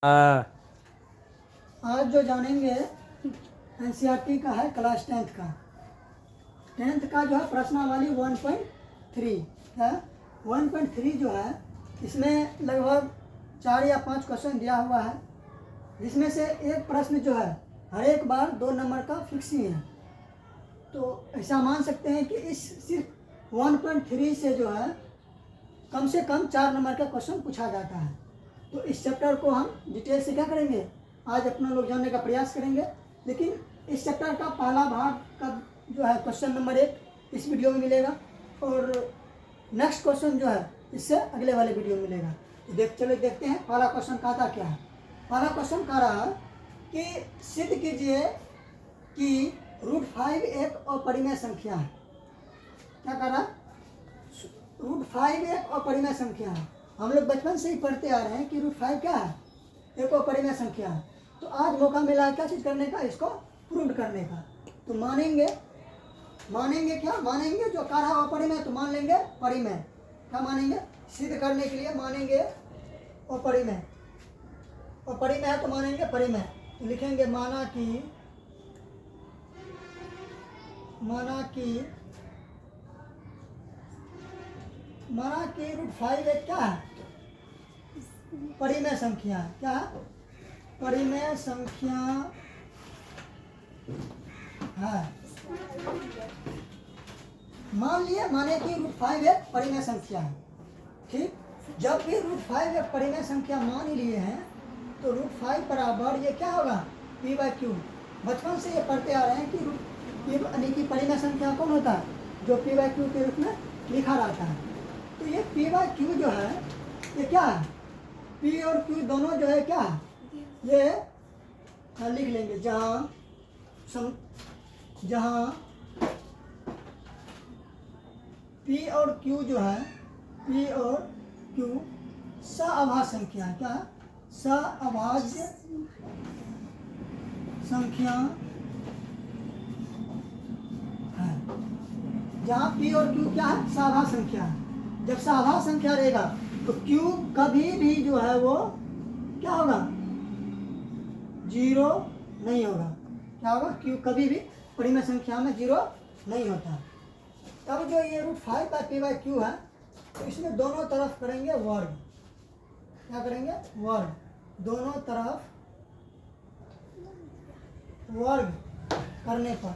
हाँ। आज जो जानेंगे एनसीईआरटी का है क्लास 10th का। 10th का जो है प्रश्नावली 1.3 है। 1.3 जो है इसमें लगभग 4 या 5 क्वेश्चन दिया हुआ है, जिसमें से एक प्रश्न जो है हर एक बार 2 नंबर का फिक्स ही है। तो ऐसा मान सकते हैं कि इस सिर्फ 1.3 से जो है कम से कम 4 नंबर का क्वेश्चन पूछा जाता है। तो इस चैप्टर को हम डिटेल से क्या करेंगे, आज अपना लोग जानने का प्रयास करेंगे। लेकिन इस चैप्टर का पहला भाग का जो है क्वेश्चन नंबर 1 इस वीडियो में मिलेगा, और नेक्स्ट क्वेश्चन जो है इससे अगले वाले वीडियो में मिलेगा। तो देखते हैं पहला क्वेश्चन कहा था क्या है। पहला क्वेश्चन कह रहा है कि सिद्ध कीजिए कि √5 एक अपरिमेय संख्या है। क्या कह रहा है? √5 एक अपरिमेय संख्या है। हम लोग बचपन से ही पढ़ते आ रहे हैं कि √5 क्या है, एक अपरिमेय संख्या है। तो आज मौका मिला है क्या चीज़ करने का, इसको प्रूव करने का। तो मानेंगे क्या मानेंगे, जो कह रहा है अपरिमेय तो मान लेंगे परिमेय। क्या मानेंगे, सिद्ध करने के लिए मानेंगे अपरिमेय, और परिमेय है तो मानेंगे परिमेय। तो लिखेंगे माना कि √5 एक क्या है, परिमेय संख्या है। क्या है, परिमेय संख्या है। मान लिए, माने कि √5 एक परिमेय संख्या है। ठीक, जब भी √5 एक परिमेय संख्या मान ही लिए हैं तो √5 बराबर ये क्या होगा, p/q। बचपन से ये पढ़ते आ रहे हैं कि यानी कि परिमेय संख्या कौन होता है, जो p/q के रूप में लिखा रहता है। तो ये p/q जो है ये क्या है, p और q दोनों जो है क्या है, ये लिख लेंगे जहाँ p और q जो है, p और q सअभाज्य संख्या है। क्या है, सअभाज्य संख्या है। जहाँ p और q क्या है, सअभाज्य संख्या है। जब सअभाज्य संख्या रहेगा तो q कभी भी जो है वो क्या होगा, 0 नहीं होगा। क्या होगा, q कभी भी परिमेय संख्या में 0 नहीं होता। तब जो ये √5 का p/q है तो इसमें दोनों तरफ करेंगे वर्ग। क्या करेंगे, वर्ग। दोनों तरफ वर्ग करने पर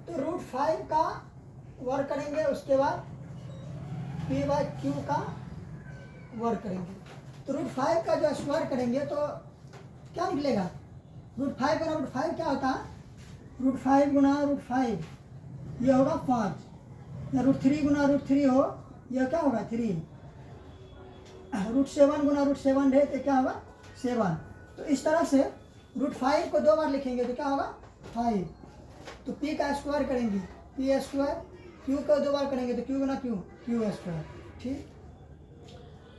तो √5 का वर्ग करेंगे, उसके बाद p/q का वर्ग करेंगे। तो √5 का जो स्क्वायर करेंगे तो क्या निकलेगा, √5 गुना √5 क्या होता है, √5 गुना √5 यह होगा 5, या √3 गुना √3 हो यह क्या होगा 3, √7 गुना √7 है तो क्या होगा 7। तो इस तरह से √5 को 2 बार लिखेंगे तो क्या होगा 5। तो p का स्क्वायर करेंगे p², q को 2 बार करेंगे तो q गुना q² ठीक।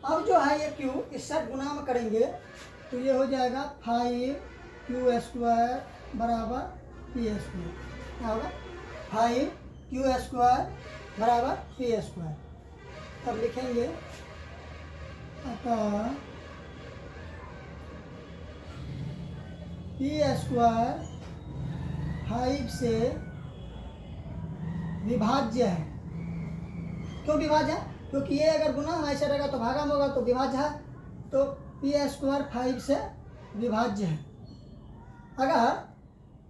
अब जो है ये q इस साथ गुना में करेंगे तो ये हो जाएगा 5q² बराबर p²। क्या होगा, 5q² बराबर p²। तब लिखेंगे अतः p² 5 से विभाज्य है। क्यों विभाज्य है, क्योंकि ये अगर गुना ऐसा रहेगा तो भागा में होगा तो विभाज्य है। तो p² 5 से विभाज्य है। अगर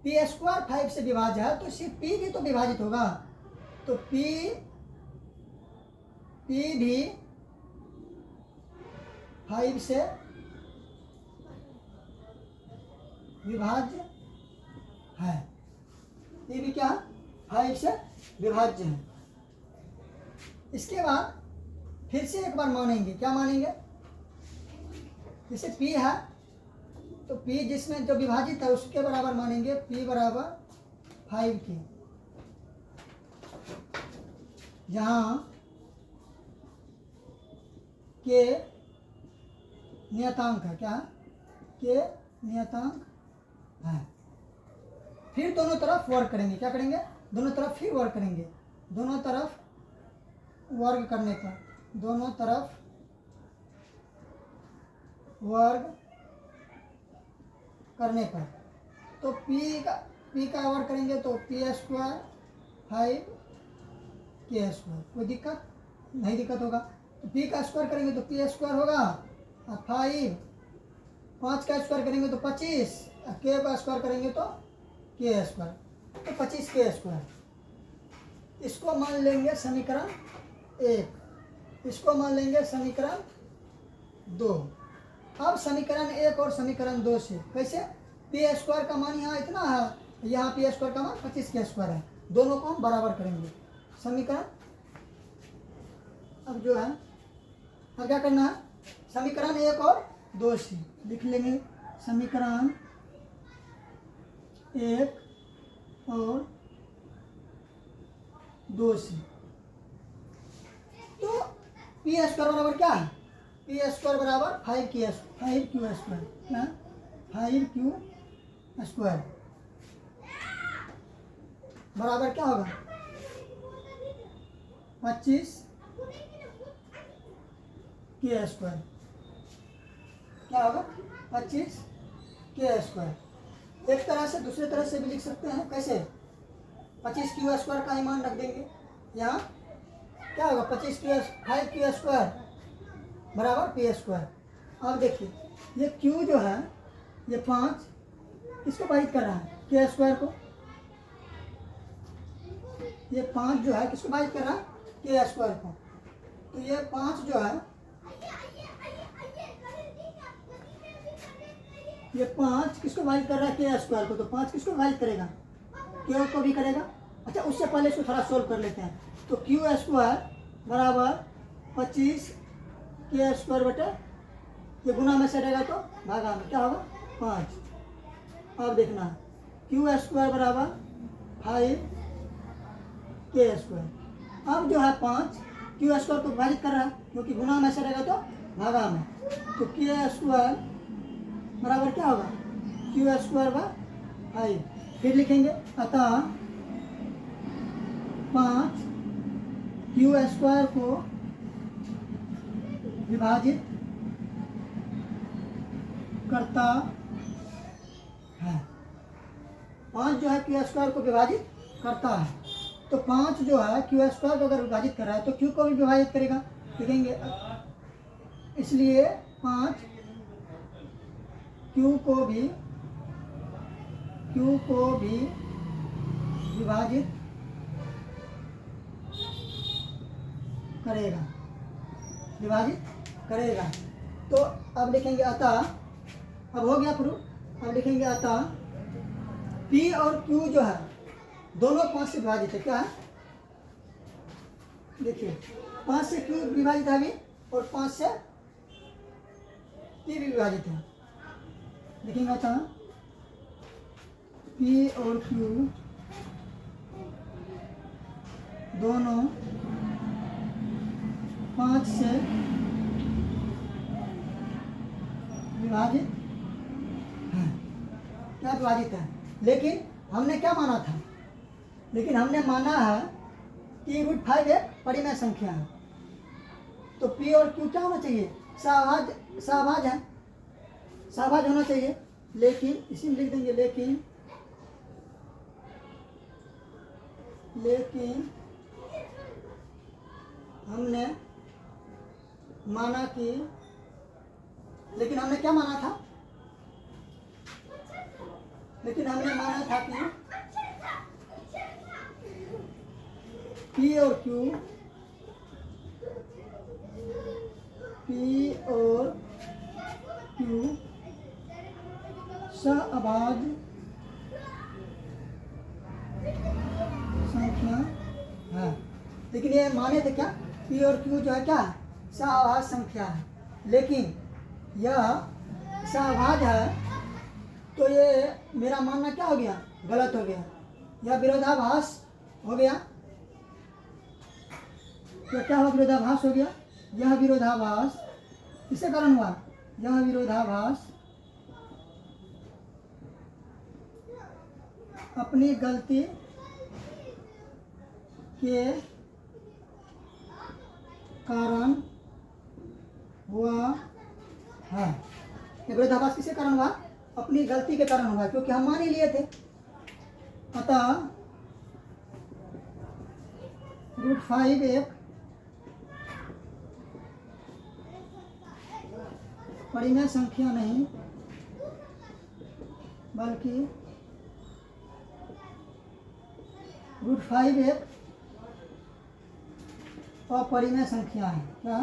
p² 5 से विभाज्य है तो सिर्फ p भी तो विभाजित होगा। तो p भी 5 से विभाज्य है। ये भी क्या 5 से विभाज्य है। इसके बाद फिर से एक बार मानेंगे, क्या मानेंगे, जैसे p है तो p जिसमें जो विभाजित है उसके बराबर मानेंगे, p बराबर 5 के, जहाँ के नियतांक है। क्या के नियतांक है। फिर दोनों तरफ वर्ग करेंगे। क्या करेंगे, दोनों तरफ फिर वर्ग करेंगे। दोनों तरफ वर्ग करने पर, दोनों तरफ वर्ग करने पर, तो p का वर्ग करेंगे तो p स्क्वायर 5k स्क्वायर, कोई दिक्कत नहीं, दिक्कत होगा। तो p का स्क्वायर करेंगे तो p स्क्वायर होगा, और 5 का स्क्वायर करेंगे तो 25, और k का स्क्वायर करेंगे तो k स्क्वायर, तो 25k स्क्वायर। इसको मान लेंगे समीकरण 1, इसको मान लेंगे समीकरण 2। अब समीकरण 1 और समीकरण 2 से कैसे, पी स्क्वायर का मान यहाँ इतना है, यहाँ पी स्क्वायर का मान 25k स्क्वायर है, दोनों को हम बराबर करेंगे। समीकरण अब जो है, अब क्या करना है, समीकरण 1 और 2 से लिख लेंगे, समीकरण 1 और 2 से। तो पी स्क्वायर बराबर क्या है, पी स्क्वायर बराबर 5क्यू स्क्वायर, क्या 5क्यू स्क्वायर बराबर क्या होगा, 25k स्क्वायर, क्या होगा 25k स्क्वायर। एक तरह से दूसरे तरह से भी लिख सकते हैं, कैसे, 25क्यू स्क्वायर का ही मान रख देंगे, यहाँ क्या होगा 5क्यू स्क्वायर बराबर पी स्क्वायर। अब देखिए ये q जो है, ये 5 किसको भाजित कर रहा है, k स्क्वायर को, ये 5 जो है किसको भाजित कर रहा है, k स्क्वायर को। तो ये 5 जो है, ये 5 किसको भाजित कर रहा है, k स्क्वायर को, तो 5 किसको भाजित करेगा, k को भी करेगा। अच्छा, उससे पहले इसको थोड़ा सोल्व कर लेते हैं। तो q स्क्वायर बराबर 25k स्क्वायर बटे, ये गुना में से रहेगा तो भागा में, क्या होगा 5। अब देखना q स्क्वायर बराबर 5k स्क्वायर। अब जो है 5 q स्क्वायर को विभाजित कर रहा है, क्योंकि गुना में से रहेगा तो भागा में, तो k स्क्वायर बराबर क्या होगा, q स्क्वायर बाय 5। फिर लिखेंगे अतः 5 q स्क्वायर को विभाजित करता है, 5 जो है क्यू स्क्वायर को विभाजित करता है। तो 5 जो है क्यू स्क्वायर को अगर विभाजित कर रहा है तो क्यू को भी विभाजित करेगा, लिखेंगे इसलिए 5 क्यू को भी विभाजित करेगा, तो अब लिखेंगे अतः, अब हो गया प्रूफ। अब लिखेंगे अतः P और Q जो है दोनों 5 से विभाजित है, क्या है, देखिए 5 से Q विभाजित है अभी, और 5 से P भी विभाजित है। लिखेंगे अतः P और Q दोनों 5 से विभाजित है, क्या विभाजित है। लेकिन हमने क्या माना था, लेकिन हमने माना है कि √5 एक परिमेय संख्या है, तो P और Q क्या होना चाहिए, सहभाज है, सहभाज होना चाहिए। लेकिन इसी में लिख देंगे लेकिन हमने माना कि, लेकिन हमने क्या माना था, लेकिन हमने माना था कि P और Q सहअभाज संख्या है। लेकिन ये माने थे क्या, P और Q जो है क्या है, सहअभाज संख्या है, लेकिन यह सहअभाज है, तो ये मेरा मानना क्या हो गया, गलत हो गया, यह विरोधाभास हो गया। तो क्या हुआ, विरोधाभास हो गया। यह विरोधाभास किसके कारण हुआ, यह विरोधाभास अपनी गलती के कारण हुआ है। ये विरोधाभास किसके कारण हुआ? अपनी गलती के कारण हुआ, क्योंकि हम मान ही लिए थे। अतः √5 एक परिमेय संख्या नहीं बल्कि √5 एक अपरिमेय संख्या है। क्या?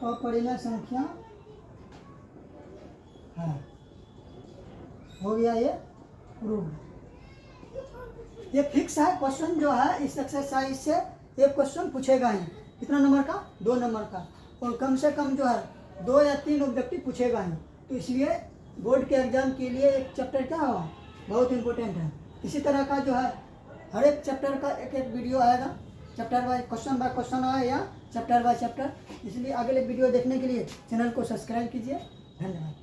अपरिमेय संख्या है। हो गया ये प्रूव। ये फिक्स है क्वेश्चन जो है इस एक्सरसाइज से एक क्वेश्चन पूछेगा ही। कितना नंबर का? 2 नंबर का। और कम से कम जो है 2 या 3 ऑब्जेक्टिव पूछेगा ही। तो इसलिए बोर्ड के एग्जाम के लिए एक चैप्टर क्या हुआ बहुत इंपॉर्टेंट है। इसी तरह का जो है हर एक चैप्टर का एक एक वीडियो आएगा, चैप्टर बाय क्वेश्चन आए या चैप्टर बाय चैप्टर। इसलिए अगले वीडियो देखने के लिए चैनल को सब्सक्राइब कीजिए। धन्यवाद।